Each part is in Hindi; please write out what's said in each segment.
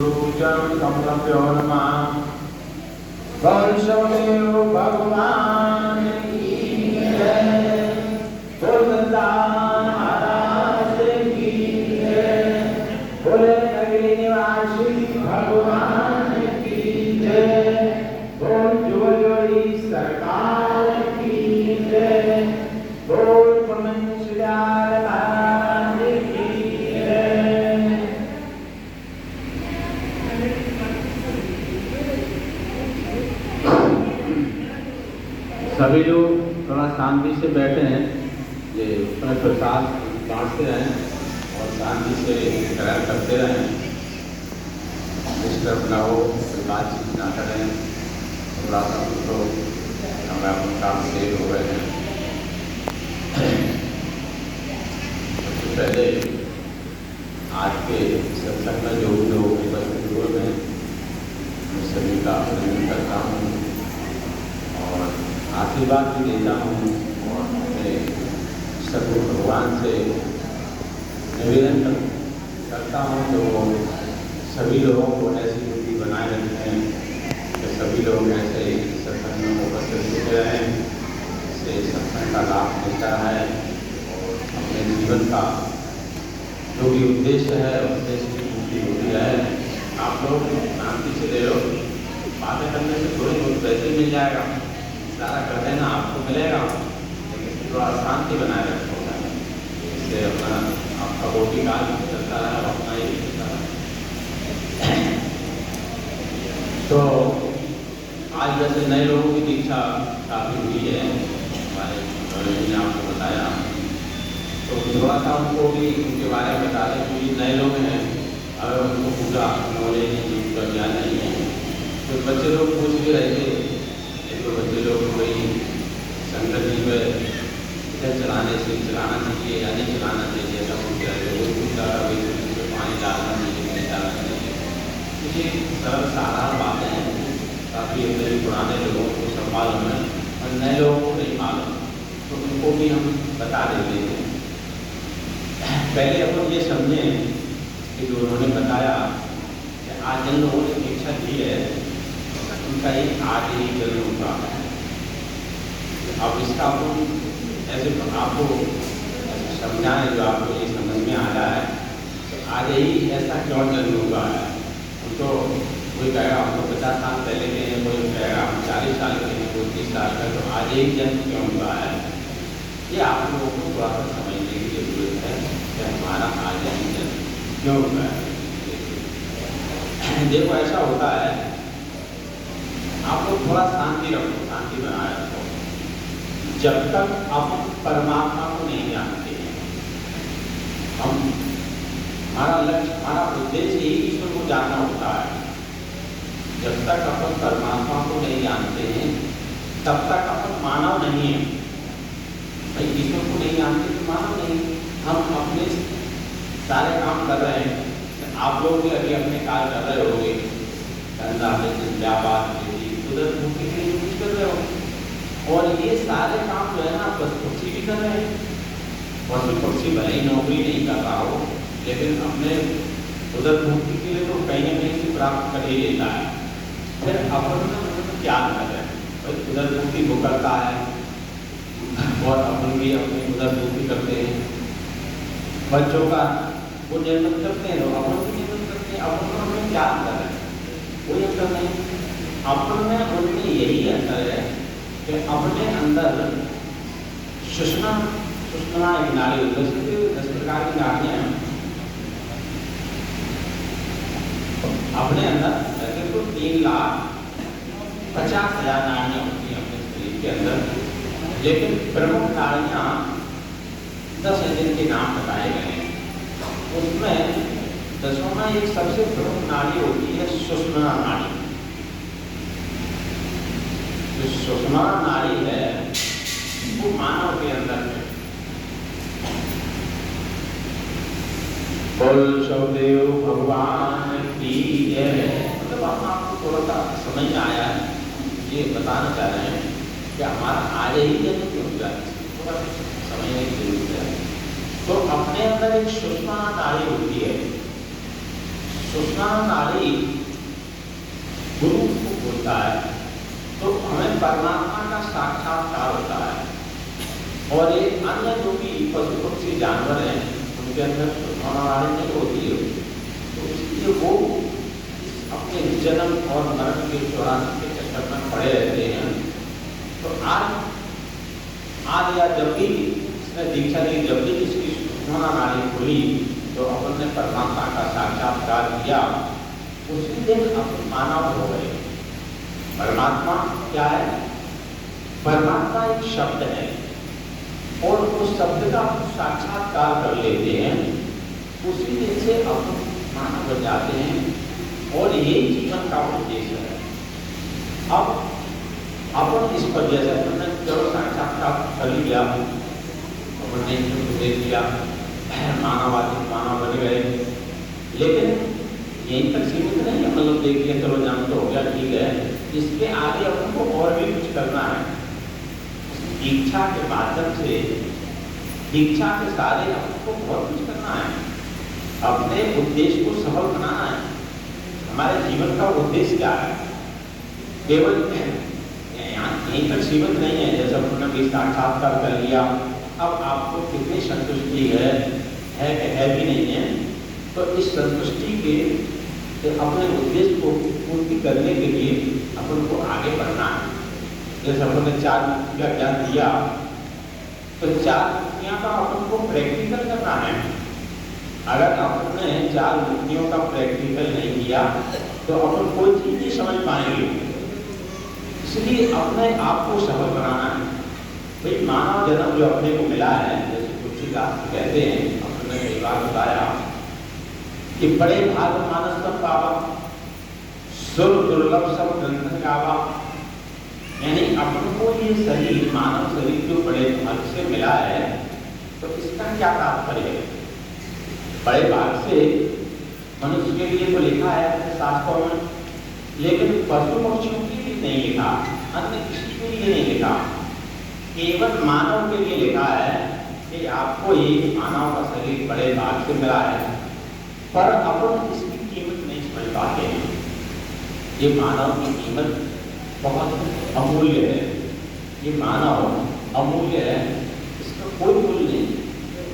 कमलभ्यो नमः। वैष्णवदेव भगवान की जय। बोलता महाराज की जय। बोले नगरी निवासी भगवान की जय। बोल जुगजुगी सरकार की जय। बोल ब्रह्मचार्य महाराज की जय। सभी लोग थोड़ा शांति से बैठे हैं, ये उसमें प्रसाद बांटते रहें और शांति से ग्रहण करते रहें। डिस्टर्ब ना हो, कोई बातचीत ना करें। थोड़ा सा तो हमें अपने काम से हो गए हैं। सबसे पहले आज के सत्संग में जो लोग उपस्थित हुए हैं, मैं सभी का अभिनंदन करता हूँ और आशीर्वाद भी देता हूँ और अपने सदगुरु भगवान से निवेदन करता हूँ तो सभी लोगों को ऐसी बुद्धि बनाए रखें कि सभी लोग ऐसे सत्संग में उपस्थित होते रहें। इससे सत्संग का लाभ मिलता है और अपने जीवन का जो भी उद्देश्य है उद्देश्य की पूर्ति होती है। आप लोग शांति से ले लो, बातें करने से थोड़ी बहुत पैसे मिल जाएगा, सारा कर देना आपको मिलेगा, लेकिन थोड़ा शांति बनाए रखो। इससे अपना आपका रोटी काल चलता है, अपना ही चलता है। तो आज वैसे नए लोगों की दीक्षा काफ़ी हुई है, हमारे ने आपको बताया, तो थोड़ा सा उनको भी उनके बारे में बता दें। क्योंकि नए लोग हैं, अगर उनको पूरा नॉलेज नहीं, पूरा ज्ञान नहीं है। तो बच्चे लोग पूछ भी रहे थे, तो बच्चे लोग कोई संगत जी में इधर चलाना चाहिए या नहीं चलाना चाहिए, ऐसा पूछ रहे थे। वो पूछ रहा था भाई पानी डालना चाहिए नहीं डालना चाहिए। क्योंकि सरल साधारण बातें हैं, काफ़ी अपने पुराने लोगों को सब मालूम है और नए लोगों को नहीं मालूम, तो उनको भी हम बता देते हैं। पहले अपन ये समझें कि जो उन्होंने बताया कि आज जिन लोगों ने दीक्षा दी है उनका एक आज ही जन्म हुआ है। अब इसका अपन ऐसे आपको ऐसे समझाएं जो आपको ये समझ में आ रहा है तो आज ही ऐसा क्यों जन्म हुआ है। तो कोई कहेगा हमको 50 साल पहले के हैं, कोई कहेगा हम 40 साल के हैं, कोई 30 साल का, तो आज ही जन्म क्यों हुआ है, ये आप लोगों को थोड़ा सा समझने की जरूरत है कि हमारा आज ही जन्म क्यों हुआ है। देखो ऐसा होता है, आप लोग थोड़ा शांति रखो, शांति बनाए रखो। जब तक हम परमात्मा को नहीं जानते हैं, हमारा लक्ष्य, हमारा उद्देश्य ही ईश्वर को जानना होता है। जब तक अपन परमात्मा को नहीं जानते हैं तब तक अपन मानव नहीं है। भाई ईश्वर को नहीं जानते तो मानव नहीं। हम अपने सारे काम कर रहे हैं, आप लोग भी अभी अपने कार्य कर रहे होंगे, धंधा व्यापार उधर के लिए कुछ कर रहे हो, और ये सारे काम जो है ना पशु पक्षी भी कर रहे हैं। पशु पक्षी भले ही नौकरी नहीं कर रहा हो, लेकिन अपने उधर मुक्ति के लिए तो कहीं ना कहीं से प्राप्त कर ही लेता है। फिर अपन क्या कर रहे हैं, उधर मुक्ति वो करता है और अपन भी अपनी उधर मुक्ति करते हैं। बच्चों का वो नियमन करते हैं, अपन भी नियमन करते हैं। अपन में क्या अंतर है, कोई अंतर नहीं। अपन में उनमें यही अंतर है कि अपने अंदर सुषमा एक नाड़ी, 10 प्रकार की नाड़ियाँ हैं अपने अंदर। वैसे तो 3,50,000 नाड़ियाँ होती हैं अपने शरीर के अंदर, लेकिन प्रमुख नाड़ियाँ 10 जिनके नाम बताए गए हैं। उसमें 10वां में एक सबसे प्रमुख नाड़ी होती है सुषुम्ना नाड़ी। जो सुषुम्ना नाड़ी है वो मानव के अंदर है। बोल सौदेव भगवान की जय। मतलब हम आपको थोड़ा सा समझ में आया है, ये बताना चाह रहे हैं कि हमारा आज ही जन्म क्यों हुआ, थोड़ा समझने की जरूरत है। तो अपने अंदर एक सुषुम्ना नाड़ी होती है। सुषुम्ना नाड़ी गुरु को बोलता है तो हमें परमात्मा का साक्षात्कार होता है। और ये अन्य जो भी पशु पक्षी जानवर हैं उनके अंदर सुषुम्ना नाड़ी नहीं होती है, तो इसलिए वो अपने जन्म और मरण के दौरान के चक्कर में पड़े रहते हैं। तो आज या जब भी इसने दीक्षा ली, जब भी इसकी सुषुम्ना नाड़ी खुली तो अपन ने परमात्मा का साक्षात्कार किया, उसी दिन अपन मानव हो गए। परमात्मा क्या है? परमात्मा एक शब्द है और उस शब्द का हम साक्षात्कार कर लेते हैं, उसी दिन से अपन मानव हो जाते हैं और यही जीवन का उद्देश्य है। अब अपन इस पर जैसे हमने चलो साक्षात्कार कर लिया, अपन ने देख लिया, मानव बन गए, लेकिन यहीं तक सीमित नहीं है। मतलब देख लिया चलो जान तो हो गया, ठीक है, इसके आगे अपन को और भी कुछ करना है। दीक्षा के माध्यम से, दीक्षा के सारे अपन को बहुत कुछ करना है, अपने उद्देश्य को सफल बनाना है। हमारे जीवन का उद्देश्य क्या है? केवल यहीं तक सीमित नहीं है। जैसे उन्होंने भी साक्षात्कार कर लिया, अब आपको कितनी संतुष्टि है कि है भी नहीं है, तो इस संतुष्टि के अपने उद्देश्य को पूर्ति करने के लिए अपन को आगे बढ़ना है। जैसे अपन ने 4 मुक्ति का ज्ञान दिया, तो 4 मुक्तियां का अपन को प्रैक्टिकल करना है। अगर आपने 4 मुक्तियों का प्रैक्टिकल नहीं किया तो अपन कोई चीज नहीं समझ पाएंगे। इसलिए अपने आप को सफल बनाना है। भाई मानव जन्म जो अपने को मिला है, जैसे तुलसीदास कहते हैं, अपने कई बार बताया कि बड़े भाग मानस सब पावा, सुर दुर्लभ सब ग्रंथन गावा। यानी अपन को ये शरीर, मानव शरीर जो बड़े भाग से मिला है, तो इसका क्या तात्पर्य है? बड़े भाग से मनुष्य के लिए तो लिखा है शास्त्रों में, लेकिन पशु पक्षियों के लिए नहीं लिखा, अन्य किसी के लिए नहीं लिखा, केवल मानव के लिए लिखा है कि आपको ये मानव का शरीर बड़े भाग से मिला है। पर अपन इसकी कीमत नहीं समझ पाते हैं। ये मानव की कीमत बहुत अमूल्य है। ये मानव अमूल्य है, इसका कोई मूल्य नहीं।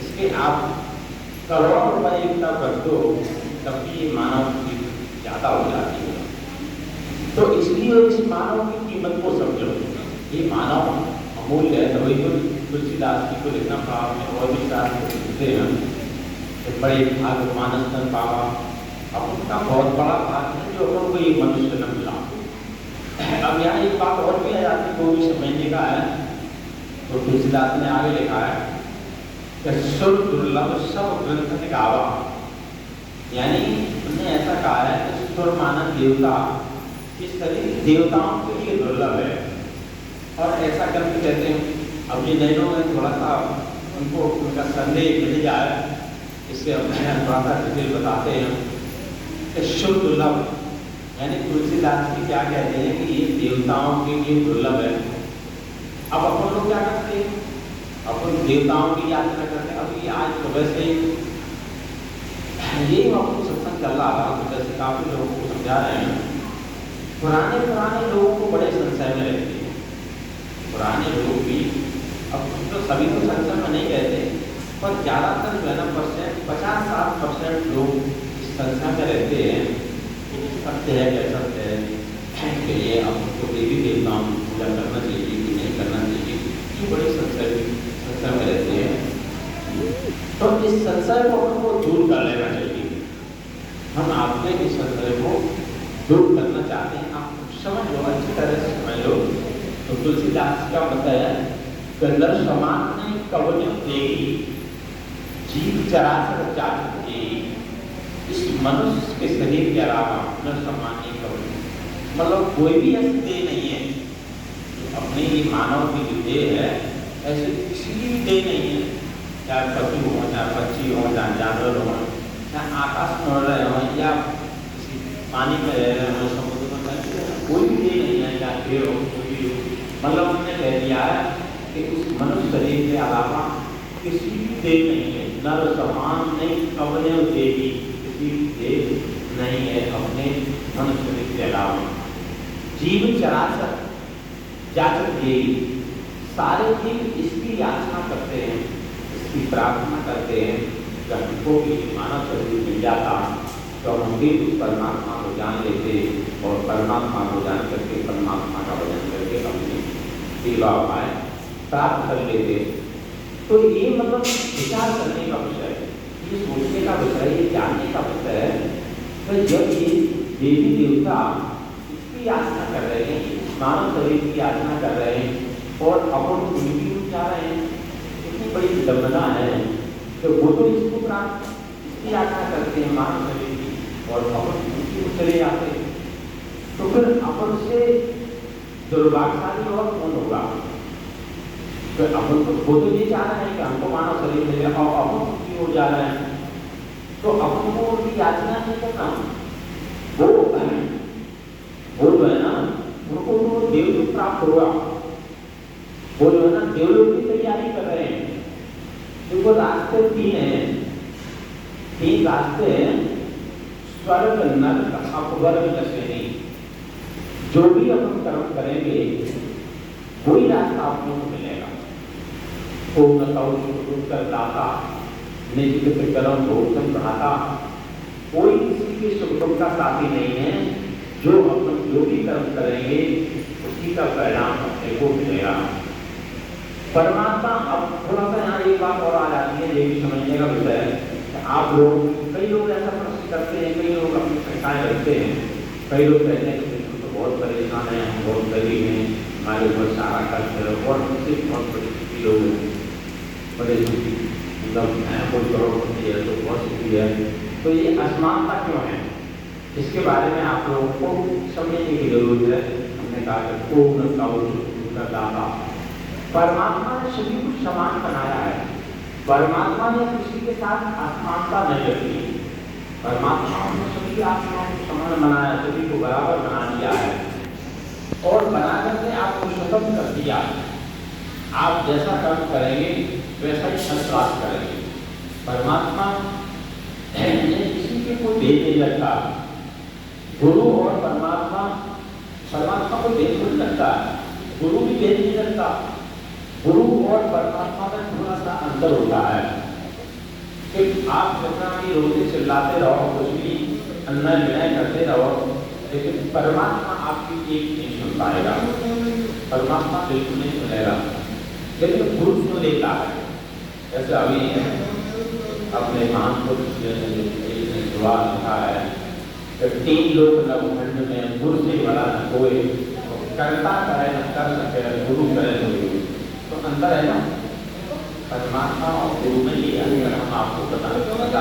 इसके आप करोड़ों रुपए इकट्ठा कर दो, तब भी ये मानव की ज्यादा हो जाती है। तो इसलिए इस मानव की कीमत को समझो। ये मानव अमूल्य है। तभी तो तुलसीदास जी को लिखना पड़ा में और भी शास्त्र लिखते हैं, बड़े भाग मानस तन पावा। अब उनका बहुत बड़ा भाग है जो अपन को ये मनुष्य न मिला। अब यहाँ एक बात और भी आ जाती है, वो भी समझने का है। तो तुलसीदास ने आगे लिखा है कि सुर दुर्लभ सब ग्रंथ गावा। यानी उन्होंने ऐसा कहा है कि सुर मानव देवता, इस शरीर देवताओं के लिए दुर्लभ है। और ऐसा करके कहते हैं, अब ये नए लोग हैं, थोड़ा सा उनको उनका संदेह मिल जाए, इससे हम थोड़ा सा डिटेल बताते हैं कि शुभ दुर्लभ, यानी तुलसीदास जी क्या कहते हैं कि ये देवताओं के लिए दुर्लभ है। अब अपन लोग क्या करते हैं? अपन देवताओं की यात्रा करते हैं। अब ये आज सुबह से यही आपको सत्संग चल रहा था, तो जैसे काफी लोगों को समझा रहे हैं, पुराने लोगों को बड़े संशय में रहते हैं। पुराने लोग भी, अब तो सभी तो संशय में नहीं रहते, पर ज़्यादातर जो है ना 50-60% लोग इस संशय में रहते हैं कि सत्य है क्या सत्य है कि ये आपको देवी देवताओं की पूजा करना चाहिए कि नहीं करना चाहिए, ये बड़े संशय में रहते हैं। तो इस संशय को हमको दूर कर लेना चाहिए। हम आपके इस संशय को दूर करना चाहते हैं, आप समझ लो, अच्छी तरह से समझ लो। तो तुलसीदास का मत है कंदर समान ने कवच देगी, जीव चराचर चाट देगी। इस मनुष्य के शरीर के अलावा न समान नहीं कवच, मतलब कोई भी ऐसी देह नहीं है। अपनी ये मानव की जो देह है, ऐसे किसी की भी देह नहीं है, चाहे पशु हो, चाहे पक्षी हो, चाहे जानवर हो, चाहे आकाश में उड़ रहे हो या पानी में रह रहे हो, समुद्र में रह रहे हो, कोई भी देह नहीं है, चाहे पेड़ हो, कोई भी हो। मतलब उसने कह दिया है कि उस मनुष्य शरीर के अलावा किसी भी देह नहीं है, नर समान नहीं कवने देवी, किसी भी देह नहीं है अपने मनुष्य के अलावा। जीव चराचर जाचक यही, सारे जीव इसकी याचना करते हैं, इसकी प्रार्थना करते हैं कि हमको भी मानव शरीर मिल जाता तो हम भी उस परमात्मा को जान लेते और परमात्मा को जान करके परमात्मा का भजन करके अपनी सेवा पाए प्राप्त कर लेते। तो ये मतलब विचार करने का विषय है, ये सोचने का विषय है, ये जानने का विषय है। तो जब ये देवी देवता इसकी याचना कर रहे हैं, मानव शरीर की याचना कर रहे हैं और अपन उनकी जा रहे हैं, इतनी बड़ी विडंबना है। तो वो तो इसको प्राप्त इसकी याचना करते हैं मानव शरीर की और अपन उनकी चले जाते हैं। तो फिर अपन से दुर्भाग्यशाली और कौन होगा? तो अपन वो तो ये चाह रहे हैं कि हमको मानव शरीर मिले और अपन दुखी हो जा रहे हैं। तो अपन को उनकी याचना नहीं करना, वो जो है ना उनको तो देवलोक प्राप्त होगा। वो जो है ना देवलोक की तैयारी कर रहे हैं। देखो रास्ते तीन हैं, तीन रास्ते हैं, स्वर्ग नरक अपवर्ग दशेनी। जो भी अपन कर्म करेंगे वही रास्ता आपको मिलेगा। कर दाता निज कर्म भोजन बढ़ाता, कोई किसी के सुख दुख का साथी नहीं है। जो अपन जो भी कर्म करेंगे उसी का परिणाम अपने को मिलेगा। परमात्मा, अब थोड़ा सा यहाँ एक बात और आ जाती है, ये भी समझने का विषय है। आप लोग, कई लोग ऐसा प्रश्न करते हैं, कई लोग अपनी शंकाएं रखते हैं, कई लोग कहते हैं कि तो बहुत परेशान है, हम बहुत गरीब हैं, हमारे ऊपर सारा खर्च है और उनसे बहुत परिस्थिति लोग हैं, बड़े मतलब कोई करोड़पति है तो बहुत सुखी है। तो ये असमानता क्यों है, इसके बारे में आप लोगों को समझने की जरूरत है। हमने कहा कि पूर्ण दाता, परमात्मा ने सभी कुछ समान बनाया है। परमात्मा ने किसी के साथ असमानता नहीं रखी। परमात्मा ने सभी आत्माओं को समान बनाया, सभी को बराबर बना दिया है और बना करके आपको स्वतंत्र कर दिया। आप जैसा कर्म करेंगे वैसा ही फल प्राप्त करेंगे। परमात्मा ने किसी के कोई भेद नहीं रखा। गुरु और परमात्मा, परमात्मा को भेद नहीं रखता, गुरु भी भेद नहीं रखता। गुरु और परमात्मा में थोड़ा सा अंतर होता है कि आप जितना भी रोते चिल्लाते रहो, कुछ भी अन्याय विनय करते रहो, लेकिन परमात्मा आपकी एक नहीं सुन पाएगा। परमात्मा बिल्कुल नहीं सुनेगा, लेकिन गुरु सुन लेता है। जैसे अभी अपने महान पुरुष ने सवाल लिखा है कि 3 लोग नवखंड में गुरु से बड़ा न कोई, करता करे न कर सके, गुरु करे तो अंतर है ना। परमात्मा और गुरु में ये अंतर हम आपको बता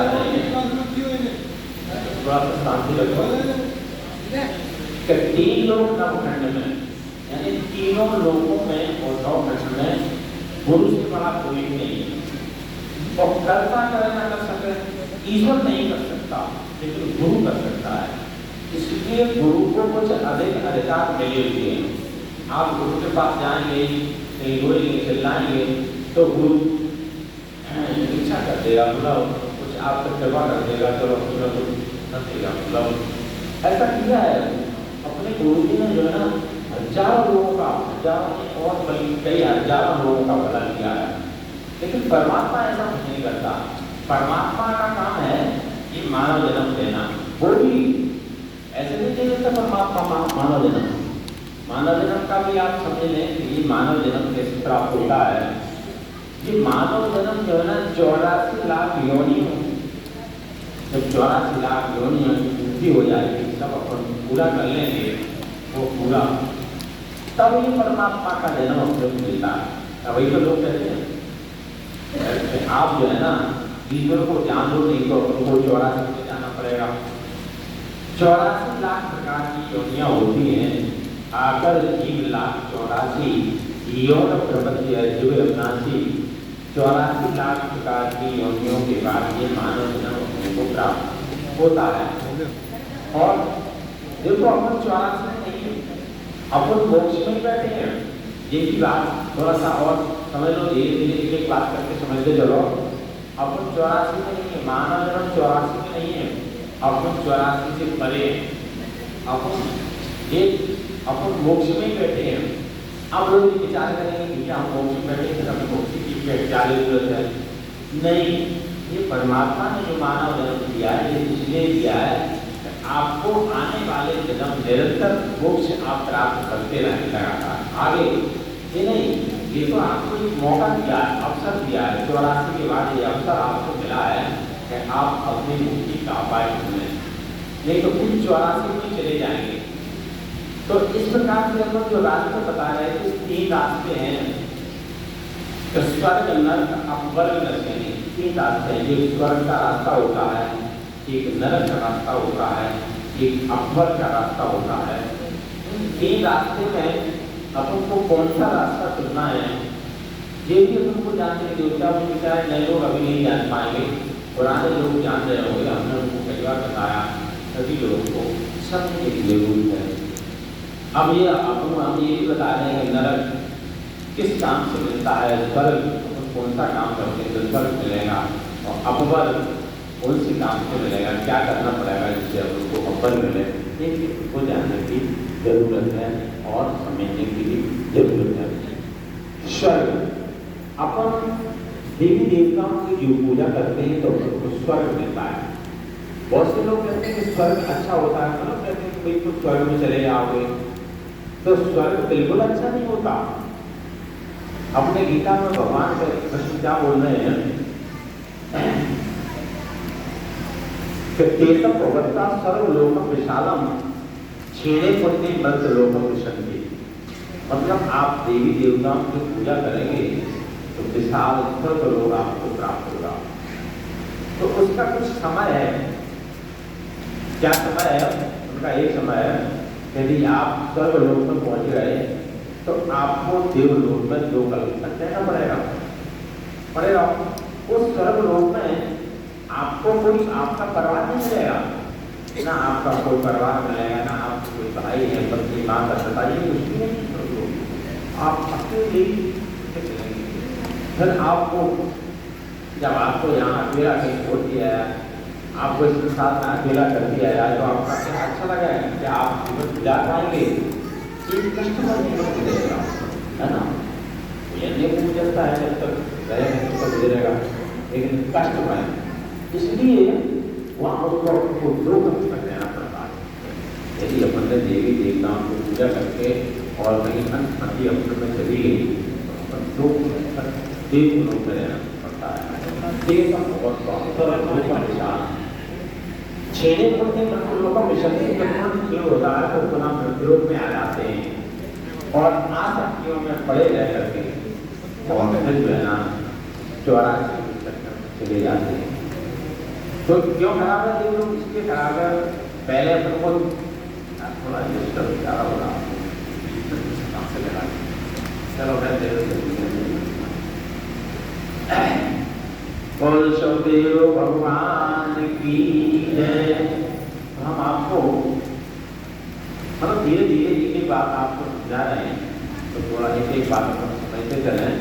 रहे हैं। थोड़ा सा शांति रखो। 3 लोग नवखंड में, यानी तीनों लोगों में और नवखंड में गुरु से बड़ा कोई नहीं है। और करता करे ना कर सके, ईश्वर नहीं कर सकता, लेकिन गुरु कर सकता है। इसलिए गुरु को कुछ अधिक अधिकार मिले हुए हैं। आप गुरु के पास जाएंगे, कहीं रोएंगे चिल्लाएंगे तो गुरु इच्छा कर देगा, मतलब कुछ आप तक कृपा कर देगा, चलो मतलब ऐसा किया है। अपने गुरु जी ने जो है ना हजारों लोगों का, हजारों और कई हजारों लोगों का भला किया है। लेकिन परमात्मा ऐसा कुछ नहीं करता। परमात्मा का काम है ये मानव जन्म देना। वो भी ऐसे नहीं दे देता परमात्मा मानव जन्म। मानव जन्म का भी आप समझ लें कि ये मानव जन्म कैसे प्राप्त होता है। ये मानव जन्म जो है ना 84 लाख योनियों, जब 84 लाख योनियों पूरी हो जाएगी, सब अपन पूरा कर लेंगे वो पूरा, तब ये परमात्मा का जन्म अपने को मिलता है। वही तो लोग कहते हैं आप जो है ना ईश्वर को जान लो, नहीं तो उनको 84 में जाना पड़ेगा। 84 लाख प्रकार की योनियां होती हैं। आकर जीव लाख 84 यौन प्रपंच जीव अविनाशी, 84 लाख प्रकार की योनियों के बाद ये मानव जन्म अपने को प्राप्त होता है। और देखो अपन 84 में नहीं है, अपन मोक्ष में बैठे हैं। ये की बात थोड़ा सा और समझ लो, धीरे धीरे एक बात करके समझते चलो। अपन 84 में नहीं है, मानव जन्म 84 में नहीं है, अपन 84 से परे अपन मोक्ष में ही बैठे हैं। अब लोग विचार करेंगे कि हम मोक्ष में बैठे हैं, हमें मोक्ष की क्या जरूरत है? नहीं, ये परमात्मा ने जो मानव जन्म दिया है ये इसलिए दिया है कि आपको आने वाले जन्म निरंतर मोक्ष आप प्राप्त करते रहने लगातार आगे। ये नहीं, ये तो आपको एक मौका दिया है, अवसर दिया है। 84 के बाद ये अवसर आपको मिला है कि आप अपनी मुक्ति का उपाय ढूंढें, नहीं तो फिर 84 में चले जाएंगे। तो इस प्रकार से हम जो रास्ते बता रहे थे, 3 रास्ते हैं, स्वर्ग नरक अपवर्ग नरक, 3 रास्ते हैं। एक स्वर्ग का रास्ता होता है, एक नरक का रास्ता होता है, एक अपवर्ग का रास्ता होता है। 3 रास्ते में अपन को कौन सा रास्ता चुनना है ये भी अपन को जानने की जरूरत है। वो बेचारे नए लोग अभी नहीं जान पाएंगे, पुराने लोग जान रहे होंगे। हमने उनको कई बार बताया, सभी लोगों को समझने की जरूरत है। अब ये हम ये भी बता रहे हैं नरक किस काम से मिलता है, स्वर्ग कौन सा काम करते हैं तो स्वर्ग मिलेगा, और अपवर्ग कौन सी काम से मिलेगा, क्या करना पड़ेगा जिससे उनको अपवर्ग मिले, को जानने की जरूरत है और समझने की भी जरूरत है। स्वर्ग अपन देवी देवताओं की जो पूजा करते हैं तो उनको स्वर्ग मिलता है। बहुत से लोग कहते हैं कि स्वर्ग अच्छा होता है, मतलब कहते हैं कि कुछ स्वर्ग में चले जाओगे, तो स्वर्ग बिल्कुल अच्छा नहीं होता। अपने गीता में भगवान कृष्ण क्या बोल रहे हैं कि तेतम भगवता सर्वलोकम विशालम छेड़े पुण्य मध्य लोकम विशंति। मतलब आप देवी देवताओं की पूजा करेंगे तो विशाल सर्वलोक आपको प्राप्त होगा। तो उसका कुछ समय है, क्या समय है? उनका एक समय है, यदि आप सर्वलोक में पहुंच गए तो आपको देवलोक में 2 कल्प तक रहना पड़ेगा। उस सर्वलोक में आपको कोई आपका परिवार नहीं मिलेगा, ना आपका कोई परिवार मिलेगा, ना आपको कोई भाई है, पत्नी, माँ का सता, ये कुछ भी नहीं। आप अकेले चलेंगे। फिर आपको जब आपको यहाँ अकेला कहीं छोड़ दिया है, आपको इसके साथ में अकेला कर दिया जाए तो आपका क्या अच्छा लगा है? क्या आप जीवन गुजार पाएंगे? एक कष्ट का जीवन गुजरेगा, है ना? यज्ञ को गुजरता है जब तक रहेगा तब तक गुजरेगा, लेकिन कष्ट में इसलिए वहाँ उसको 2 कष्ट तक रहना पड़ता है। यदि अपन ने देवी देवताओं को पूजा करके और कहीं अन्य अवसर में चली गई तो अपन 2 कष्ट तक देवलोक में रहना पड़ता है। देवता बहुत विशाल छेड़े पुण्य मृत्युलोक का मिशन शुरू होता है तो पुनः मृत्युलोक में आ जाते हैं और आसक्तियों में पड़े रह करके और फिर जो है ना 84 चले जाते हैं। तो क्यों खराब है देवलोक? इसलिए खराब है, पहले अपन को थोड़ा डिस्टर्ब ज़्यादा हो रहा है। चलो बोल शब्देव भगवान की जय। हम आपको मतलब धीरे धीरे एक बात आपको समझा रहे हैं, तो थोड़ा एक बात को समझते चलें।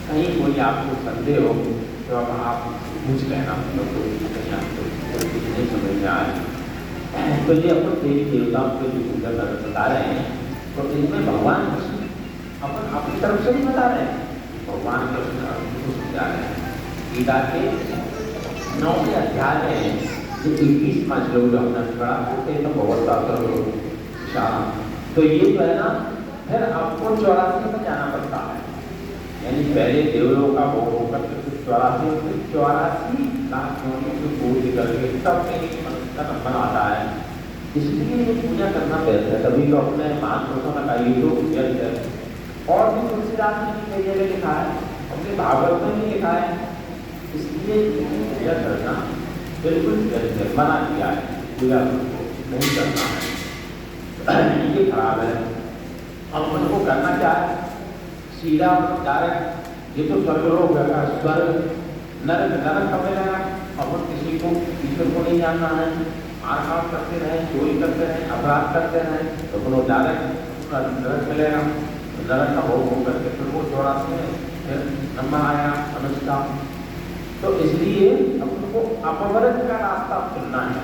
कहीं कोई आपको संदेह हो तो अब आप पूछ लेना, मतलब कहीं आपको कुछ नहीं समझ में आए तो ये अपन देवी देवताओं को जो पूजा कर बता रहे हैं तो इनमें भगवान कृष्ण अपन अपनी तरफ से नहीं बता रहे हैं, भगवान कृष्ण को समझा रहे हैं। गीता के 9वें अध्याय में जो 21वां श्लोक हमने पढ़ा होते तो बहुत शाम, तो ये जो है ना फिर आपको 84 में जाना पड़ता है। यानी पहले देवलोक का भोग होकर 84 लाख पूरी करके तब का नंबर आता है। इसलिए ये पूजा करना बेहतर है। तभी तो अपने महापुरुषों ने कहा ये तो व्यर्थ है, और भी तुलसीदास ने कई जगह लिखा है, अपने भागवत में भी लिखा है। इसलिए पूजा करना बिल्कुल व्यर्थ है, मना किया है, पूजा नहीं करना है, ये खराब है। अब उनको करना क्या है? सीधा डायरेक्ट ये तो स्वर्गलोक है, स्वर्ग नरक कब मिलेगा? अपन किसी को ईश्वर को नहीं जानना है, मारकाट करते रहे, चोरी करते रहे, अपराध करते रहे तो अपनो डायरेक्ट नरक मिलेगा। नरक का भोग होकर के फिर वो 84 में फिर नंबर आया अनुष्का। तो इसलिए अपन को अपवर्ग का रास्ता चुनना है।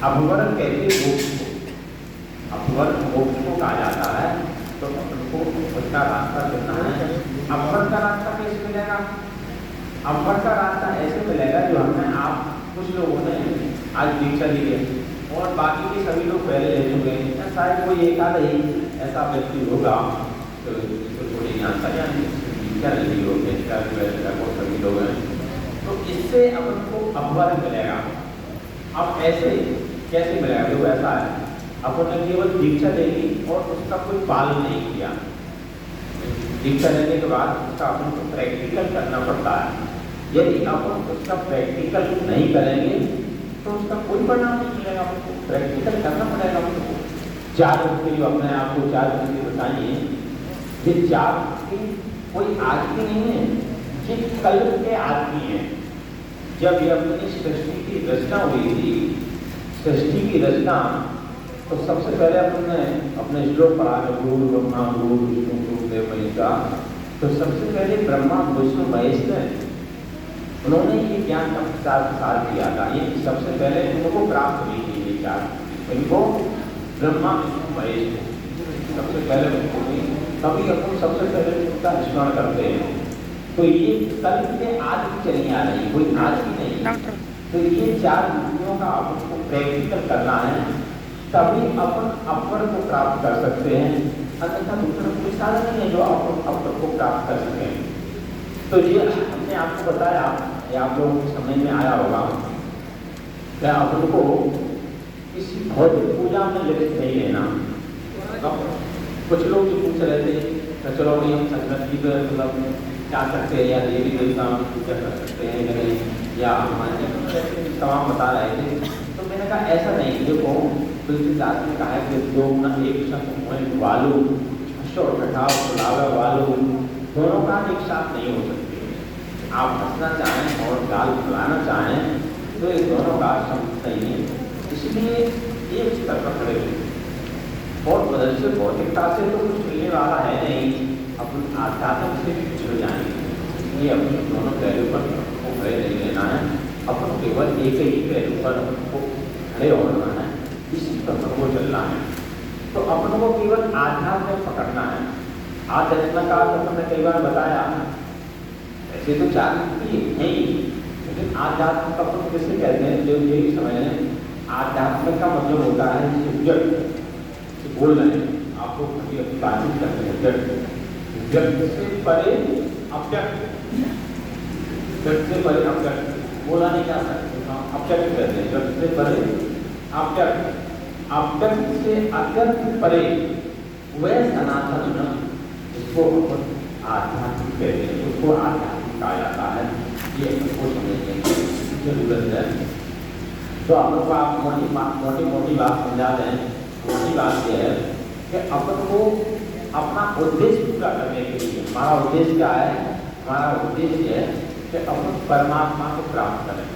अपवर कैसे मोक्ष को, अपवर मोक्ष को कहा जाता है। तो अपन को उसका रास्ता चुनना है। अपवर का रास्ता कैसे मिलेगा? अपवर का रास्ता ऐसे मिलेगा जो हमने आप कुछ लोगों ने आज दीक्षा ली है और बाकी के सभी लोग पहले ले चुके हैं। शायद कोई एक आध ही ऐसा व्यक्ति होगा तो इसको थोड़ी जानता है दीक्षा नहीं होगी, सभी लोग हैं। तो इससे अपन को अपवर मिलेगा। अब ऐसे कैसे मिलेगा? जो ऐसा है अपन ने केवल दीक्षा ले ली और उसका कोई पालन नहीं किया। दीक्षा लेने के बाद उसका अपन को प्रैक्टिकल करना पड़ता है। यदि अपन उसका प्रैक्टिकल नहीं करेंगे तो उसका कोई परिणाम नहीं मिलेगा। आपको प्रैक्टिकल करना पड़ेगा। आपको 4 मुक्ति जो अपने आपको 4 मुक्ति बताइए, ये 4 मुक्ति कोई आज की नहीं है, ये कल के आदमी है। जब ये अपनी सृष्टि की रचना हुई थी, सृष्टि की रचना, तो सबसे पहले अपने श्लोक पढ़ा है गुरु ब्रह्मा गुरु विष्णु गुरुदेव महेश्वरा। तो सबसे पहले ब्रह्मा विष्णु महेश ने उन्होंने ये ज्ञान का प्रसार किया था। ये सबसे पहले उनको प्राप्त हुई थी ये ज्ञान, इनको ब्रह्मा विष्णु महेश सबसे पहले उनको हुई। तभी अपन सबसे पहले उनका स्मरण करते हैं। तो ये कल के आज की चली आ रही, कोई आज की नहीं। तो ये 4 मूर्तियों का आपको प्रैक्टिकल करना है, तभी अपन अपवर को प्राप्त कर सकते हैं। अन्यथा दूसरा कोई साधन नहीं है जो अपन अपवर को प्राप्त कर सकें। तो ये हमने आपको बताया, ये आप लोगों को समझ में आया होगा। क्या अपन को किसी भौतिक पूजा में लिप्त नहीं लेना। कुछ लोग जो पूछ रहे थे तो चलो नहीं हम संस्कृति पर मतलब क्या करते हैं, या देवी देवताओं की पूजा कर सकते हैं या नहीं, या हमारे तमाम बता रहे थे। तो मैंने कहा ऐसा नहीं। देखो तुलसीदास ने कहा है कि लोग न एक संग वालू उठाओ वालू दोनों का एक साथ नहीं हो सकते। आप हंसना चाहें और गाल फुलाना चाहें तो ये दोनों का संग नहीं है। इसलिए एक स्तर पर खड़े हुए और बदल से भौतिकता से तो कुछ मिलने वाला है नहीं, अपन आध्यात्म से भी कुछ हो जाएंगे। ये अपने दोनों पहलू पर को खड़े नहीं लेना है। अपन केवल एक ही पहलू पर हमको खड़े होना है, इसी पर को चलना है। तो अपन को केवल आध्यात्म में पकड़ना है। आध्यात्म का तो हमने कई बार बताया, ऐसे तो 4 मुक्ति है ही, लेकिन आध्यात्म का अपन किसे कहते हैं? जो यही समझ लें, आध्यात्म का मतलब होता है बोल रहे हैं आपको कभी अपनी बातचीत करते हैं व्यक्त से परे अव्यक्त, व्यक्त से परे अव्यक्त बोला नहीं जा सकता, अव्यक्त कहते हैं। व्यक्त से परे अव्यक्त, अव्यक्त से अव्यक्त परे वह सनातन इसको आध्यात्मिक कहते हैं, उसको आध्यात्मिक कहा जाता है। ये आपको समझने की जरूरत है। तो आपको आप मोटी बात समझा दें। मोटी बात यह है कि अपन को अपना उद्देश्य पूरा करने के लिए, हमारा उद्देश्य क्या है? हमारा उद्देश्य है कि अपन परमात्मा को प्राप्त करें।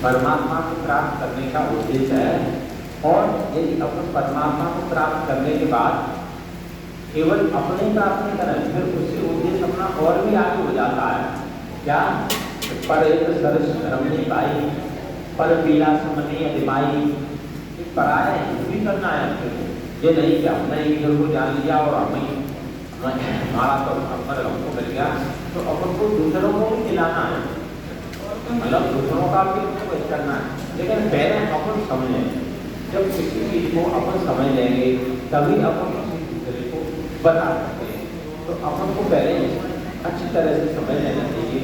परमात्मा को प्राप्त करने का उद्देश्य है। और यदि अपन परमात्मा को प्राप्त करने के बाद केवल अपने प्राप्त नहीं करें, फिर उससे उद्देश्य अपना और भी आगे हो जाता है। क्या? पर एक सरस रमनी पाई, पर पीला समनी अधिमाई, पराया भी करना है। ये नहीं कि हमने ईश्वर को जान लिया और हमारा तो अपर हमको मिल गया, तो अपन को दूसरों को भी खिलाना है, मतलब दूसरों का भी करना है। लेकिन पहले अपन समझें, जब किसी चीज को अपन समझ लेंगे तभी अपन किसी दूसरे को बता सकते हैं। तो अपन को पहले अच्छी तरह से समझ लेना चाहिए।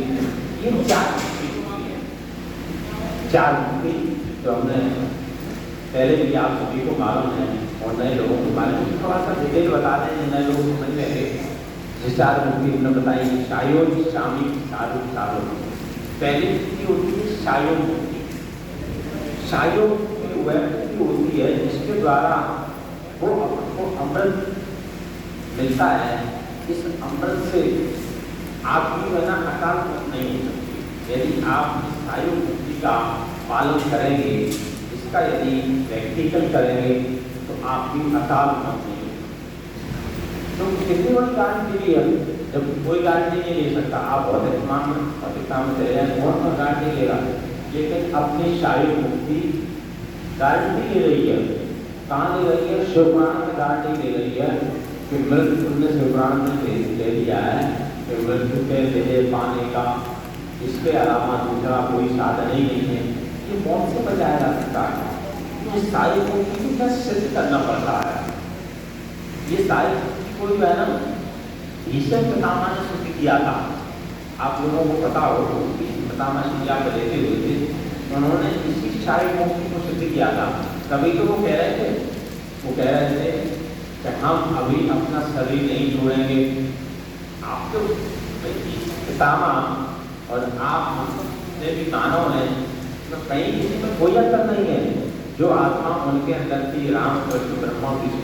ये 4 मुक्ति जो हमने पहले भी आप सभी को मालूम है और नए लोगों को मालूम है, थोड़ा सा डिटेल बता दें, नए लोगों को समझ लेंगे। जिस 4 मुक्ति हमने बताई, शायोज शामिक साधु साधु। पहली मुक्ति होती है शायोग मुक्ति। शायोग मुक्ति वह मुक्ति होती है जिसके द्वारा वो आपको अमृत मिलता है। इस अमृत से आपकी वजह अकाल मौत नहीं हो सकती। यदि आप इस शायोग मुक्ति का पालन करेंगे, यदि प्रैक्टिकल करेंगे तो आपकी अकाल मौत नहीं होगी। तो कितनी बड़ी गारंटी ली है? जब कोई गारंटी नहीं ले सकता, आप भौतिक काम में चले जाए, कौन सा गारंटी लेगा? लेकिन अपनी शारीरिक मुक्ति गारंटी ले रही है। कहाँ ले रही है? शिवपुराण में गारंटी ले रही है कि मृत्यु ने शिवपुराण में ले दिया है कि मृत्यु के देह पाने का इसके अलावा दूसरा कोई साधन ही नहीं है। ये मौत से बचाया जा सकता है। ये सारी मुक्ति को क्या सिद्ध करना पड़ता है? ये सारी मुक्ति को जो है ना भीष्म पितामह ने सिद्ध किया था। आप लोगों को पता हो कि पितामह शिक्षा पर लेते हुए थे, उन्होंने इसी सारी मुक्ति को सिद्ध किया था। तभी तो वो कह रहे थे कि हम अभी अपना शरीर नहीं छोड़ेंगे। आप तो पितामह और आप ने भी मानव हैं, तो कहीं किसी में कोई अंतर नहीं है। जो आत्मा उनके अंदर थी, राम कृष्ण ब्रह्मा विष्णु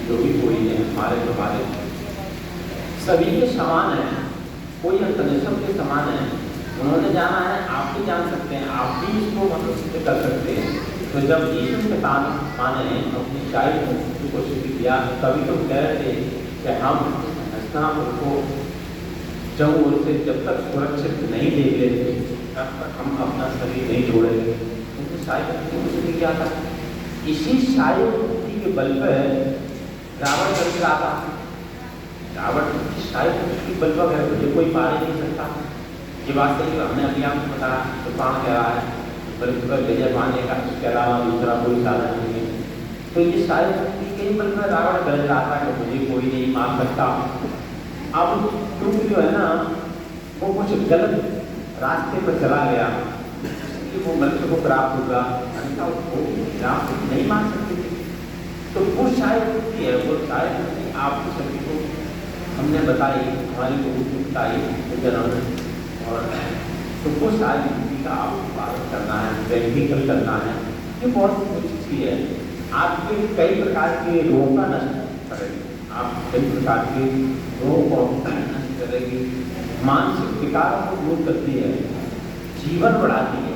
जो भी कोई है, हमारे तुम्हारे सभी के समान है, कोई अंतर नहीं, सबके समान है। उन्होंने जाना है, आप भी जान सकते हैं, आप भी इसको मतलब सिद्ध कर सकते हैं। तो जब ईश्वर के पितामह ने अपनी शाही मुक्ति को सिद्ध किया, तभी तो कह रहे थे कि हम हस्तिनापुर को जब तक सुरक्षित नहीं देख लेते तब तक हम अपना शरीर नहीं छोड़ेंगे। उनको शाही मुक्ति को सिद्ध किया था। इसी शाही मुक्ति के बल पर रावण कर रहा था। रावण की शाही मुक्ति के बल पर है, मुझे कोई पार ही नहीं सकता। ये बात सही है, हमने अभी आपको बताया तो प्राण कह रहा है मृत्यु पर विजय पाने का, इसके अलावा दूसरा कोई साधन नहीं है। तो ये शाही मुक्ति के बल पर रावण कर रहा था कि मुझे कोई नहीं मार सकता। अब क्योंकि जो है ना वो कुछ गलत रास्ते पर चला गया, इसलिए वो मृत्यु को प्राप्त होगा, अन्यथा वो राम नहीं मान सकते थे। तो वो शायद मुक्ति है, वो शायद मुक्ति आपको सभी को हमने बताई, हमारी को बताई और तो वो शायद मुक्ति का आपको पालन करना है, प्रैक्टिकल करना है। ये बहुत अच्छी चीज है। आपके कई प्रकार के रोगों का नष्ट करेगी, आप कई प्रकार के रोगों को नष्ट करेगी, मानसिक विकारों को दूर करती है, जीवन बढ़ाती है,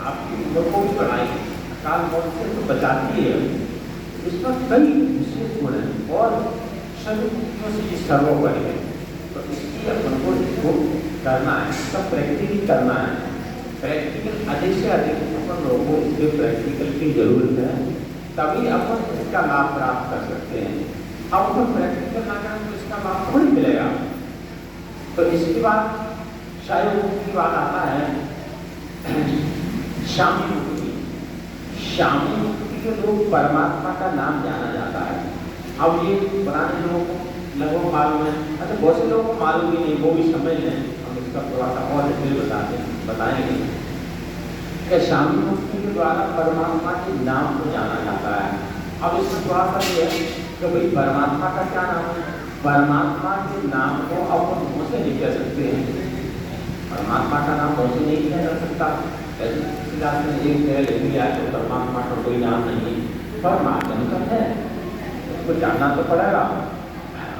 आपकी उम्र को भी बढ़ाएगी, अकाल मौत से तो बचाती है। इसमें कई विशेष गुण हैं और सभी मुक्तियों से ये सर्वोपरि है। तो इसलिए अपन को इसको करना है, इसका प्रैक्टिकल करना है। प्रैक्टिकल अधिक से अधिक अपन लोगों को इसके प्रैक्टिकल की जरूरत है, तभी अपन इसका लाभ प्राप्त कर सकते हैं। अब अपन प्रैक्टिकल ना करें तो इसका लाभ थोड़ी मिलेगा। तो इसके बाद शाही मुक्ति की बात आता है शामी मुक्ति। शामी मुक्ति के लोग परमात्मा का नाम जाना जाता है। अब ये पुराने लोगों को लगभग मालूम है, अच्छा बहुत से लोगों को मालूम ही नहीं, वो भी समझ लें, हम इसका थोड़ा सा और डिटेल बताएंगे कि शामी मुक्ति के द्वारा परमात्मा के नाम को जाना जाता है। अब इसमें थोड़ा सा ये है कि भाई परमात्मा का क्या नाम है? परमात्मा के नाम को अपन मुँह से नहीं कह सकते हैं। परमात्मा का नाम मुँह से नहीं किया जा सकता। एक लिया तो परमात्मा का कोई नाम नहीं, पर माध्यम का है, उसको जानना तो पड़ेगा।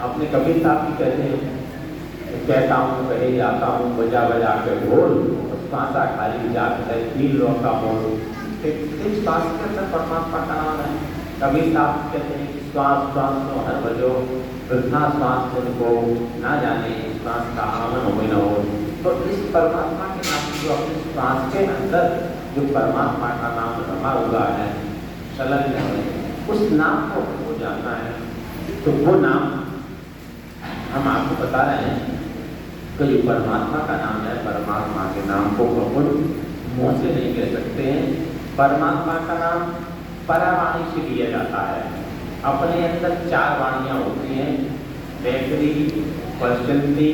अपने कबीर साहब भी कहते हैं, कहता हूँ कहे जाता हूँ बजा बजा के ढोल, सांसा खाली जात है तीन लोग का मोल। इस सांस के अंदर परमात्मा का नाम है। कबीर साहब कहते हैं कि श्वास श्वास को हर बजो, वृद्धा श्वास को ना जाने श्वास का आमन हो न हो। तो इस परमात्मा के नाम जो अपने श्वास के अंदर जो परमात्मा का नाम रमा हुआ है संलग्न है, उस नाम को हमको जानना है। तो वो नाम हम आपको बता रहे हैं कि जो परमात्मा का नाम है, परमात्मा के नाम को अपन मुँह से नहीं कह सकते हैं। परमात्मा का नाम परावाणी से लिया जाता है। अपने अंदर चार वाणियाँ होती हैं, वैखरी, पश्चंती,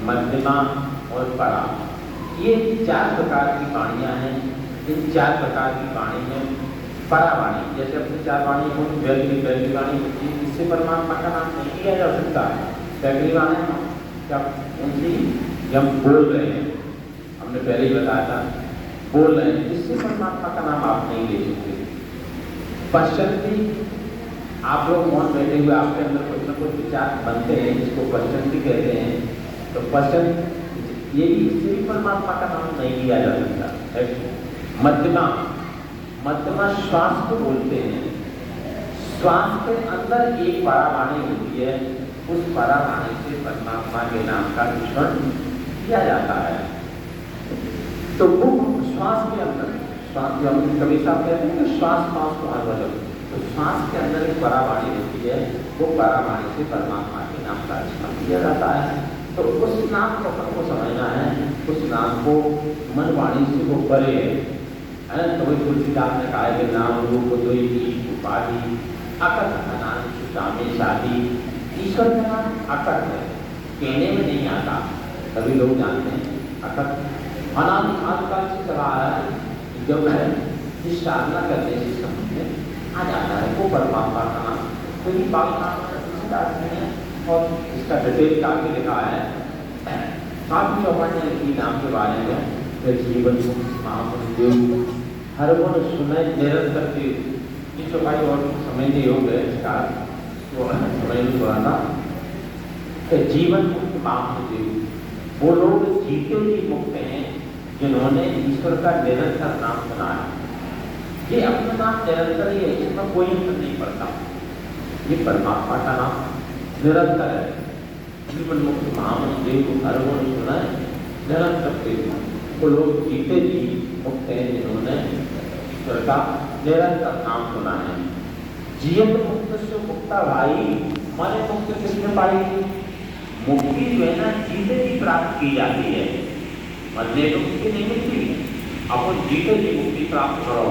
मध्यमा और परा। ये चार प्रकार की वाणियाँ हैं। इन चार प्रकार की वाणी में परावाणी, जैसे अपनी चार वाणी होती, वैखरी वाणी होती है, इससे परमात्मा का नाम नहीं लिया जा सकता है। वैखरी वाणी क्या उनकी जब बोल रहे हैं, हमने पहले ही बताया था, बोल रहे हैं, इससे परमात्मा का नाम आप नहीं ले सकते। पश्चंती, आप लोग मौन बैठे हुए आपके अंदर कुछ न कुछ विचार बनते हैं, जिसको पश्चंती कहते हैं। तो पश्चंत ये भी, इससे भी परमात्मा का नाम नहीं लिया जा सकता। मध्यमा श्वास को बोलते हैं। श्वास के अंदर एक परावाणी होती है, उस परावाणी से परमात्मा के नाम का मिश्रण किया जाता है। तो वो श्वास के अंदर, श्वास जो हम कभी साहब कहते हैं कि श्वास श्वास को अनुभव, तो श्वास के अंदर एक परावाणी होती है, वो परावाणी से परमात्मा के नाम का स्मरण किया जाता है। तो उस नाम को हमको समझना है, उस नाम को मन वाणी से वो परे है। तो वही तुलसीदास ने कहा है कि नाम रूप द्वैती उपाधि अकथ अनान सुदामे शादी। ईश्वर का नाम अकथ है, कहने में नहीं आता, सभी लोग जानते हैं अकथ अनादि काल से चला आ रहा है, जब है इस साधना करने से समझ में आ जाता है वो परमात्मा का नाम। तो ये बात तुलसीदास ने और इसका डिटेल काफी लिखा है, काफी चौपाइयाँ लिखी नाम के बारे में। जीवन महादेव हर गुण सुने निरंतर के, ये चौपाई और समझने योग्य है, इसका तो समझ में थोड़ा था कि जीवन मुक्त महादेव वो लोग जीते जी मुक्त हैं जिन्होंने ईश्वर का निरंतर नाम सुना है। ये अपना नाम निरंतर ही है, इसमें कोई अंतर नहीं पड़ता। ये परमात्मा का नाम निरंतर है। जीवन मुक्त महादेव को हर गुण सुना है निरंतर के, वो लोग जीते जी मुक्त हैं जिन्होंने ईश्वर का निरंतर नाम सुना है। जीवन मुक्त से मुक्ता भाई, माने मुक्त किसने पाई? मुक्ति जो है ना जीते जी प्राप्त की जाती है, मरने तो मुक्ति नहीं मिलती। अपन जीते जी मुक्ति प्राप्त करो,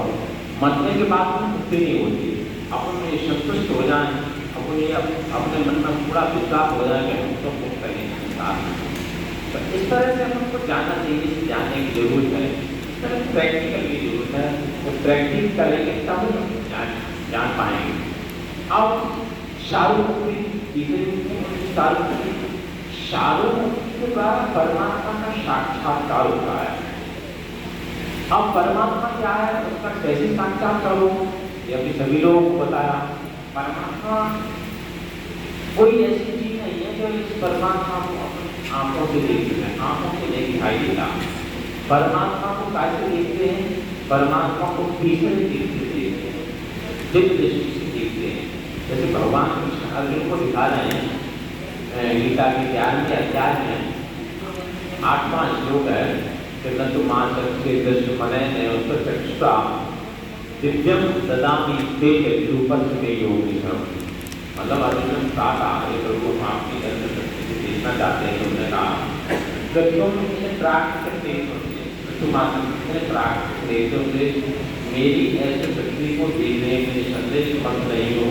मरने के बाद में मुक्ति नहीं होती। अपन ये संतुष्ट हो जाए, अपन ये अपने मन में पूरा विश्वास हो जाए कि हम तो मुक्त हैं। तो इस तरह से हमको जानना चाहिए, जानने की जरूरत है, इस तरह प्रैक्टिकल की जरूरत है। तो प्रैक्टिस करेंगे तब हम जान पाएंगे। अब शारूमुक्ति, शारूमुक्ति के द्वारा परमात्मा का साक्षात्कार होता है। अब परमात्मा क्या है, उसका कैसे साक्षात्कार हो, ये अभी सभी लोगों को बताया। परमात्मा कोई ऐसी चीज नहीं है जो इस परमात्मा को अपनी आंखों से देखते हैं, आंखों से नहीं दिखाई देता। परमात्मा को कैसे देखते हैं? परमात्मा को तीसरे दृष्टि से देखते हैं, दिव्य दृष्टि से देखते हैं। जैसे भगवान कृष्ण अर्जुन को दिखा रहे हैं, गीता के 11वें अध्याय में 8वां श्लोक है कि न तो मानसके दृष्टि मने ने उत्तर चक्षुषा दिव्यम ददामि ते रूपस्ते योगिनम। मतलब अर्जुन ने कहा ये प्रभु आप की दर्शन से देखना चाहते हैं। उन्होंने कहा गतियों में इसे प्राप्त करते हैं, तुम आत्मा प्राप्त देखते होंगे, मेरी ऐसे पृथ्वी को देखने में संदेश मत नहीं हो,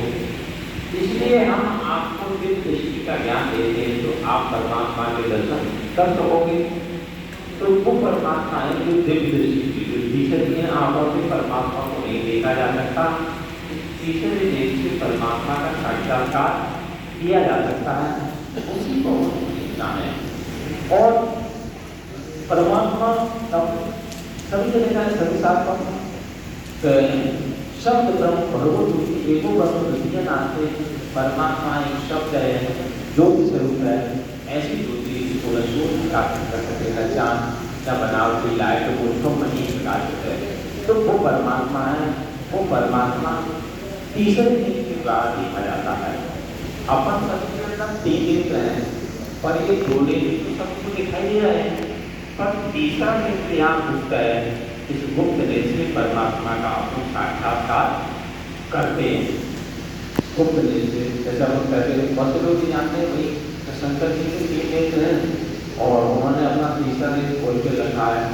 इसलिए हम आपको दिव्य दृष्टि का ज्ञान देते हैं तो आप परमात्मा के दर्शन कर सकोगे। तो वो परमात्मा है जो दिव्य दृष्टि की दृष्टि से आंखों से परमात्मा को नहीं देखा जा सकता, तीसरे दृष्टि से परमात्मा का साक्षात्कार किया जा सकता है, उसी को देखना है। और परमात्मा सभी जगह है, सभी साथ शब्द ब्रह्म भगवत एको ब्रह्म द्वितीय नाम से परमात्मा एक शब्द है, ज्योति स्वरूप है। ऐसी ज्योति को सूर्य प्राप्त कर सके न चांद न बनावटी लाइट पुरुषों में नहीं प्रकाशित है, तो वो परमात्मा है। वो परमात्मा तीसरे दिन के द्वारा देखा जाता है। अपन सबसे तीन दिन है पर ये दो दिन तो सबको दिखाई दे रहे हैं, पर तीसरा दिन यहाँ गुप्त है। इस गुप्त दृष्टि परमात्मा का अपन साक्षात्कार करते हैं। गुप्त दृष्टि जैसा हम कहते हैं, बहुत से लोग जानते हैं भाई शंकर जी के 3 नेत्र हैं और उन्होंने अपना तीसरा नेत्र खोल के रखा है।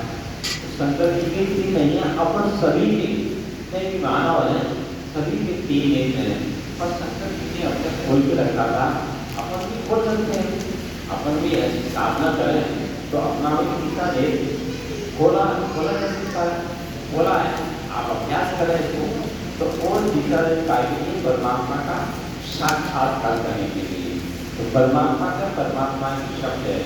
शंकर जी के 3 नहीं है, अपन सभी के मानव है, सभी के 3 नेत्र हैं, पर शंकर जी ने अपने खोल के रखा था, अपन भी खोल सकते हैं। अपन भी ऐसी साधना करें तो अपना भी तीसरा नेत्र खोला जा सकता है, बोला है। आप अभ्यास करें इसको तो और तीसरा दिन पाएंगे परमात्मा का साक्षात्कार करने के लिए। तो परमात्मा का परमात्मा की शब्द है।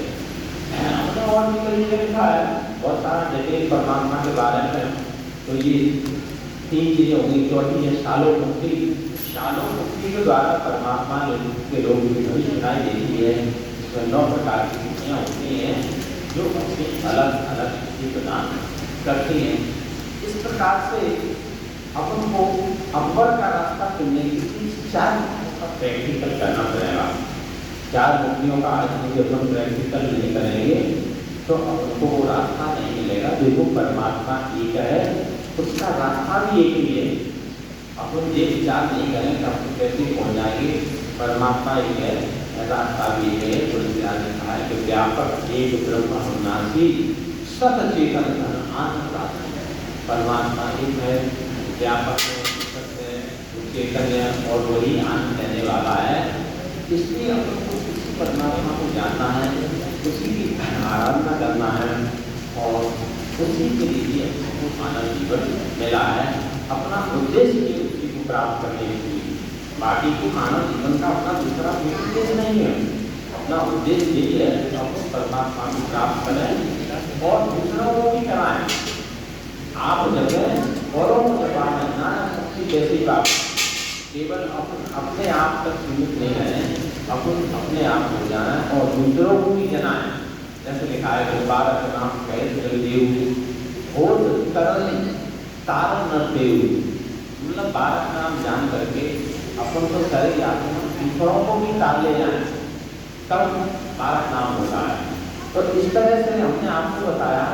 हमने और भी कई जगह लिखा है बहुत सारा डिटेल परमात्मा के बारे में। तो ये 3 चीजें होंगी। चौथी है शालो मुक्ति। शालो मुक्ति के द्वारा परमात्मा के लोग भी सुनाई देती है। इसमें 9 प्रकार की स्थितियाँ होती हैं जो अपनी अलग अलग स्थिति प्रदान करती हैं। इस प्रकार से अपन को अंबर का रास्ता चुनने के लिए 4 का प्रैक्टिकल करना पड़ेगा। 4 मुक्तियों का आज जब हम प्रैक्टिकल नहीं करेंगे तो अपन को वो रास्ता नहीं मिलेगा। देखो परमात्मा एक है, उसका रास्ता भी एक ही है। अपन ये विचार नहीं करें कि अपन कैसे पहुंच जाएंगे, परमात्मा एक है, रास्ता भी एक है। तुलसीदास ने कहा है कि व्यापक एक ब्रह्म अविनाशी सत चेतन आनंद। परमात्मा एक है, व्यापक है, चेतन है और वही आनंद देने वाला है। इसलिए अपन को उसी परमात्मा को जानना है, उसी की आराधना करना है और उसी के लिए हमको मानव जीवन मिला है। अपना उद्देश्य ये उसी को प्राप्त करने के लिए, बाकी को मानव जीवन का अपना दूसरा कोई उद्देश्य नहीं है। अपना उद्देश्य यही है कि हम परमात्मा को प्राप्त करें और दूसरों को भी कराएं। आप जगह औरों को जगाना ना सबसे जैसी बात, केवल अपन अपने आप तक सीमित नहीं रहें, अपन अपने आप हो जाना और दूसरों को भी जनाएं। जैसे लिखा है कि 12 का नाम कहे देव और तरल तारण न देव, मतलब 12 का नाम जान करके अपन तो करे जाते हैं, दूसरों को भी तार ले जाए, तब 12 नाम होता है। तो इस तरह से हमने आपको बताया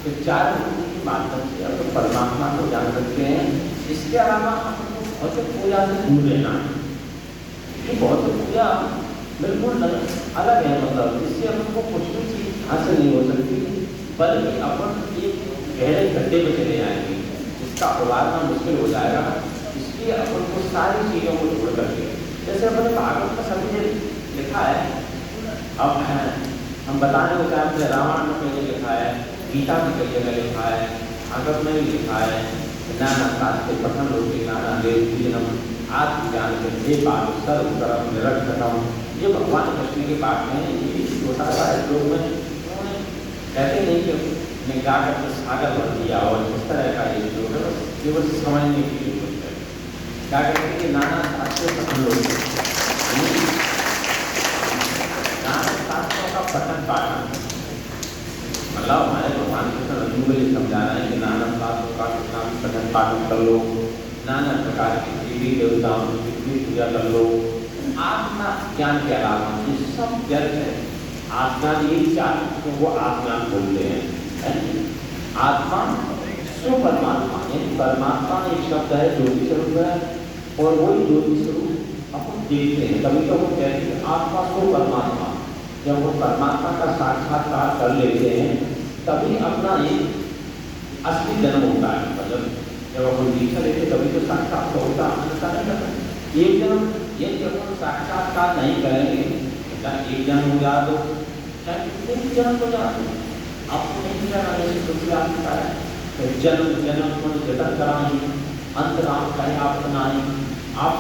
कि 4 मुक्ति के माध्यम से अब तो परमात्मा को जान सकते हैं। इसके अलावा अपन को भौतिक पूजा से दूर रहना है। ये भौतिक पूजा बिल्कुल अलग है, मतलब इससे अपन को कुछ भी चीज हासिल नहीं हो सकती, बल्कि अपन एक गहरे गड्ढे में चले जाएंगे जिसका उबारना मुश्किल हो जाएगा। इसलिए अपन को सारी चीज़ों को छोड़ करके, जैसे अपने भागवत का सभी ने लिखा है, अब हम बताने को चाहते हैं, रामायण में पहले लिखा है, गीता में कई जगह लिखा है, भागवत में भी लिखा है, नाना शास्त्र पठन होते नाना देव आत्मज्ञान के बात सर्वतरम निरक्षतम। ये भगवान कृष्ण के पाठ में ये छोटा सा श्लोक में उन्होंने कहते नहीं कि ने गा कर सागर भर दिया और इस तरह का ये श्लोक है, बस केवल समझने की जरूरत है। क्या कहते हैं कि नाना शास्त्र पठन होते, नाना शास्त्रों का पठन पाठन, मतलब हमारे भगवान कृष्ण अर्जुन को ये समझा रहे हैं कि नाना शास्त्रों का पठन पाठन कर लो, नाना प्रकार की देवी देवताओं की पूजा कर लो। आत्मा ज्ञान के अलावा ये सब व्यर्थ है। आत्मा ये चार तो वो आत्मा बोलते हैं। आत्मा स्व परमात्मा, यानी परमात्मा एक शब्द है ज्योति स्वरूप है और वही ज्योति स्वरूप अपन देखते हैं। कभी तो वो कहते हैं आत्मा स्व परमात्मा, जब वो परमात्मा का साक्षात्कार कर लेते हैं तभी अपना एक असली जन्म होता है। मतलब जब अपन दीक्षा लेते तभी तो साक्षात्कार होता है। एक जन्म ये जब हम साक्षात्कार नहीं करेंगे, चाहे एक जन्म हो जा दो चाहे कितने जन्म हो जा दो, आपको नहीं जाना है। जन्म जन्म को जतन कराएंगे, अंत राम कहे आप बनाए, आप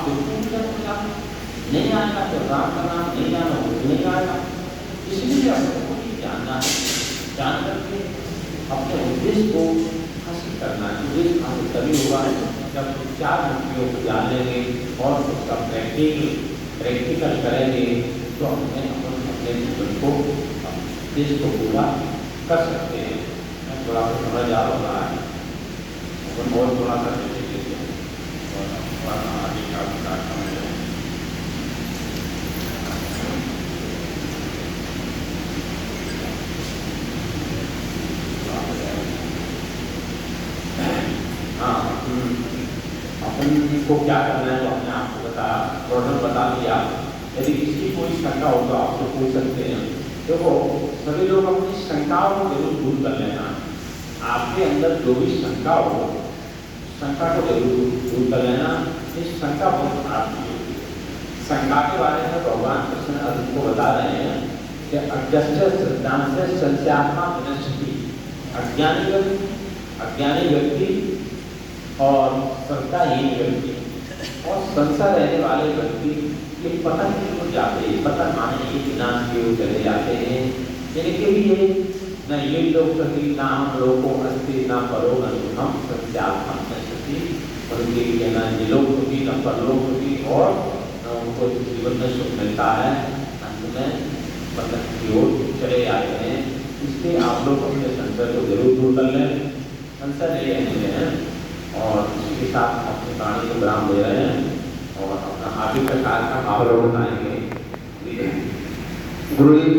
नहीं आएगा तो राम का नाम नहीं जाना हो नहीं आएगा। इसलिए आपको जानना है, जान करके अपने उद्देश्य को हासिल करना है। उद्देश्य हासिल तभी होगा जब 4 मुक्तियों को जान लेंगे और उसका प्रैक्टिकल करेंगे तो हमें अपने जीवन को उद्देश्य को पूरा कर सकते हैं। मैं थोड़ा सा समझ आ रहा है, अपन और थोड़ा सा आगे का विकास समझ। अपन को क्या करना है तो हमने आपको बता दिया। यदि किसी कोई शंका हो तो आपसे पूछ सकते हैं। देखो सभी लोग अपनी शंकाओं को जरूर दूर कर लेना। आपके अंदर जो भी शंका हो, शंका को जरूर दूर कर लेना। इस शंका बहुत खराब नहीं होती। शंका के बारे में भगवान कृष्ण अर्जुन को बता रहे हैं कि अज्ञानी व्यक्ति और श्रद्धाहीन व्यक्ति और संसार रहने वाले व्यक्ति ये पतन की ओर जाते हैं। पतन माने ये विनाश की ओर चले जाते हैं। यानी कि ये न ये लोग सती ना हम लोगों अस्ति ना परो न हम सत्यात्मा सती, उनके लिए न निलोक होगी न परलोक होगी और न उनको जीवन में सुख मिलता है। अंत में पतन की ओर चले जाते हैं। इसलिए आप लोग अपने संशय को जरूर दूर कर लें। संशय नहीं रहने दें और इसी के साथ अपने प्राणी को विराम दे रहे हैं और अपना आगे प्रकार का माहौल बनाएंगे। गुरु जी